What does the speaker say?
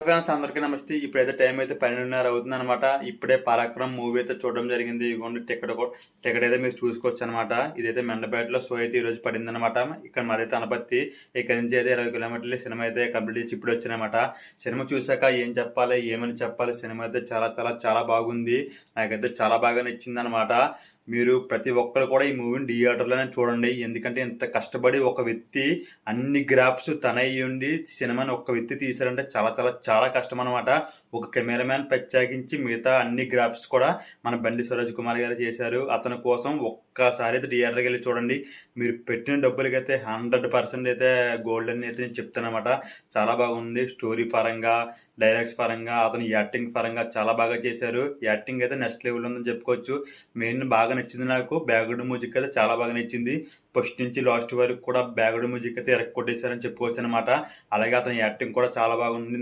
Friends అందరికీ నమస్తే. ఇప్పుడైతే టైం అయితే 12:30 అవుతుంది అనమాట. ఇప్పుడే పరాక్రమ్ మూవీ అయితే చూడడం జరిగింది. ఇవ్వండి టికెట్ అయితే మీరు చూసుకోవచ్చు అనమాట. ఇదైతే మెండపేటలో షో అయితే ఈరోజు పడింది అనమాట. ఇక్కడ మాదైతే అనపత్తి. ఇక్కడ నుంచి అయితే 20 కిలోమీటర్లు. సినిమా అయితే కంప్లీట్ చేసి ఇప్పుడు వచ్చానమాట. సినిమా చూసాక ఏం చెప్పాలి ఏమని చెప్పాలి, సినిమా అయితే చాలా చాలా చాలా బాగుంది. నాకైతే చాలా బాగా నచ్చింది అనమాట. మీరు ప్రతి ఒక్కరు కూడా ఈ మూవీని థియేటర్లోనే చూడండి. ఎందుకంటే ఇంత కష్టపడి ఒక వ్యక్తి అన్ని గ్రాఫ్స్ తన ఉండి సినిమాని ఒక్క వ్యక్తి తీశారంటే చాలా చాలా చాలా కష్టం అనమాట. ఒక కెమెరామ్యాన్ ప్రత్యేకించి మిగతా అన్ని గ్రాఫ్స్ కూడా మన బండి స్వరాజ్ కుమార్ గారు చేశారు. అతని కోసం ఒక్కసారి అయితే థియేటర్కి వెళ్ళి చూడండి. మీరు పెట్టిన డబ్బులకైతే 100% అయితే గోల్డ్ అని అయితే నేను చెప్తాను అనమాట. చాలా బాగుంది. స్టోరీ పరంగా, డైలాగ్స్ పరంగా, అతని యాక్టింగ్ పరంగా చాలా బాగా చేశారు. యాక్టింగ్ అయితే నెక్స్ట్ లెవెల్ ఉందని చెప్పుకోవచ్చు. మెయిన్ బాగా నచ్చింది నాకు బ్యాక్గ్రౌండ్ మ్యూజిక్ అయితే చాలా బాగా నచ్చింది. ఫస్ట్ నుంచి లాస్ట్ వరకు కూడా బ్యాక్గ్రౌండ్ మ్యూజిక్ అయితే ఎరక్కొట్టేశారని చెప్పుకోవచ్చు అనమాట. అలాగే అతని యాక్టింగ్ కూడా చాలా బాగుంది.